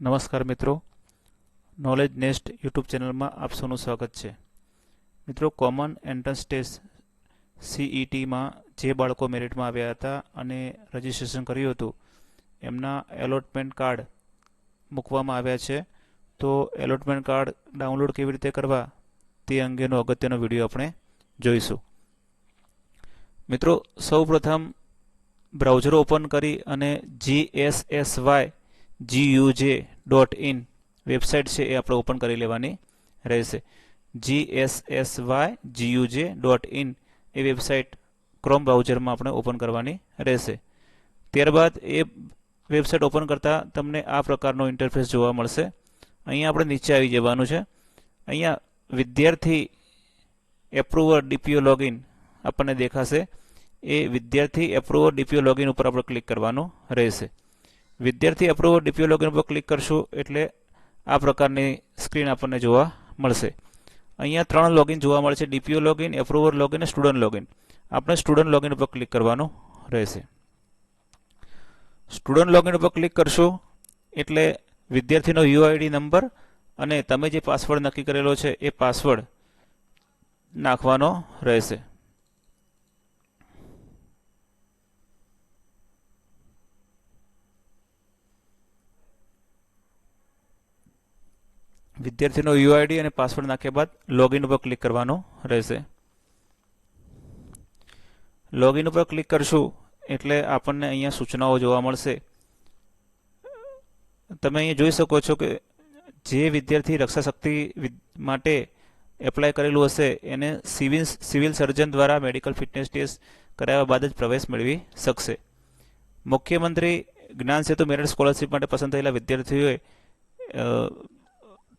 નમસ્કાર મિત્રો, knowledge nest YouTube ચેનલમાં આપ સૌનું સ્વાગત છે. મિત્રો, કોમન એન્ટ્રન્સ ટેસ્ટ CETમાં જે બાળકો મેરિટમાં આવ્યા હતા અને રજિસ્ટ્રેશન કર્યું હતું એમના એલોટમેન્ટ કાર્ડ મૂકવામાં આવ્યા છે. તો એલોટમેન્ટ કાર્ડ ડાઉનલોડ કેવી રીતે કરવા તે અંગેનો અગત્યનો વિડીયો આપણે જોઈશું. મિત્રો, સૌપ્રથમ બ્રાઉઝર ઓપન કરી અને GSSYGUJ.in વેબસાઇટ છે એ આપણે ઓપન કરી લેવાની રહેશે. GSSYGUJ.in એ વેબસાઇટ ક્રોમ બ્રાઉઝરમાં આપણે ઓપન કરવાની રહેશે. ત્યારબાદ એ વેબસાઇટ ઓપન કરતાં તમને આ પ્રકારનો ઇન્ટરફેસ જોવા મળશે. અહીંયા આપણે નીચે આવી જવાનું છે. અહીંયા વિદ્યાર્થી એપ્રુવર DPO લોગિન આપણને દેખાશે. એ વિદ્યાર્થી એપ્રુવર DPO લોગિન ઉપર આપણે ક્લિક કરવાનું રહેશે. વિદ્યાર્થી એપ્રુવર DPO લોગિન ઉપર ક્લિક કરશું એટલે આ પ્રકારની સ્ક્રીન આપણને જોવા મળશે. અહીંયા 3 લોગિન જોવા મળે છે: DPO લોગિન, એપ્રુવર લોગિન અને સ્ટુડન્ટ લોગિન. આપણે સ્ટુડન્ટ લોગિન ઉપર ક્લિક કરવાનું રહેશે. સ્ટુડન્ટ લોગિન ઉપર ક્લિક કરશું એટલે વિદ્યાર્થીનો UID નંબર અને તમે જે પાસવર્ડ નક્કી કરેલો છે એ પાસવર્ડ નાખવાનો રહેશે. વિદ્યાર્થીનો UID અને પાસવર્ડ નાખ્યા બાદ લોગિન ઉપર ક્લિક કરવાનું રહેશે. લોગિન ઉપર ક્લિક કરશું એટલે આપણને અહીંયા સૂચનાઓ જોવા મળશે. તમે અહીંયા જોઈ શકો છો કે જે વિદ્યાર્થી રક્ષા શક્તિ માટે એપ્લાય કરેલું હશે એને સિવિલ સર્જન દ્વારા મેડિકલ ફિટનેસ ટેસ્ટ કરાવ્યા બાદ જ પ્રવેશ મેળવી શકશે. મુખ્યમંત્રી જ્ઞાન સેતુ મેરિટ સ્કોલરશિપ માટે પસંદ થયેલા વિદ્યાર્થીઓએ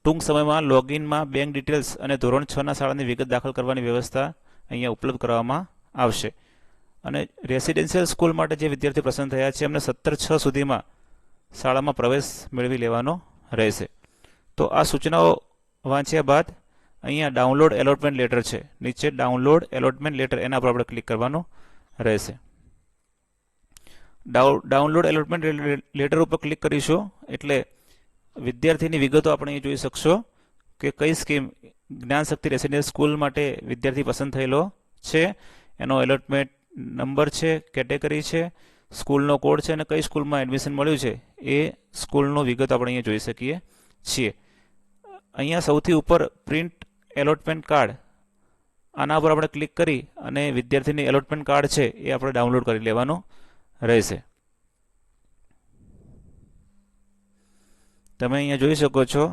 ટૂંક સમયમાં લોગિનમાં બેંક ડિટેલ્સ અને ધોરણ 6ના શાળાની વિગત દાખલ કરવાની વ્યવસ્થા અહીંયા ઉપલબ્ધ કરવામાં આવશે. અને રેસિડેન્શિયલ સ્કૂલ માટે જે વિદ્યાર્થી પસંદ થયા છે એમને 17/6 સુધીમાં શાળામાં પ્રવેશ મેળવી લેવાનો રહેશે. તો આ સૂચનાઓ વાંચ્યા બાદ અહીંયા ડાઉનલોડ એલોટમેન્ટ લેટર છે. નીચે ડાઉનલોડ એલોટમેન્ટ લેટર એના પર આપણે ક્લિક કરવાનું રહેશે. ડાઉનલોડ એલોટમેન્ટ લેટર ઉપર ક્લિક કરીશું એટલે વિદ્યાર્થીની વિગતો આપણે અહીં જોઈ શકશો કે કઈ સ્કીમ જ્ઞાન શક્તિ રેસિડેન્શિયલ સ્કૂલ માટે વિદ્યાર્થી પસંદ થયેલો છે, એનો એલોટમેન્ટ નંબર છે, કેટેગરી છે, સ્કૂલનો કોડ છે અને કઈ સ્કૂલમાં એડમિશન મળ્યું છે એ સ્કૂલનો વિગત આપણે અહીંયા જોઈ શકીએ છીએ. અહીંયા સૌથી ઉપર પ્રિન્ટ એલોટમેન્ટ કાર્ડ, આના પર આપણે ક્લિક કરી અને વિદ્યાર્થીની એલોટમેન્ટ કાર્ડ છે એ આપણે ડાઉનલોડ કરી લેવાનું રહેશે. તમે અહીંયા જોઈ શકો છો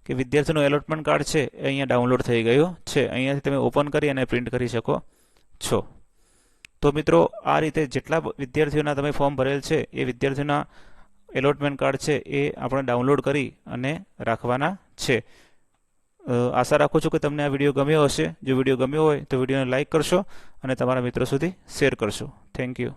કે વિદ્યાર્થીનું એલોટમેન્ટ કાર્ડ છે એ અહીંયા ડાઉનલોડ થઈ ગયું છે. અહીંયાથી તમે ઓપન કરી અને પ્રિન્ટ કરી શકો છો. તો મિત્રો, આ રીતે જેટલા વિદ્યાર્થીઓના તમે ફોર્મ ભરેલ છે એ વિદ્યાર્થીઓના એલોટમેન્ટ કાર્ડ છે એ આપણે ડાઉનલોડ કરી અને રાખવાના છે. આશા રાખું છું કે તમને આ વિડીયો ગમ્યો હશે. જો વિડીયો ગમ્યો હોય તો વિડીયોને લાઇક કરશો અને તમારા મિત્રો સુધી શેર કરશો. Thank you.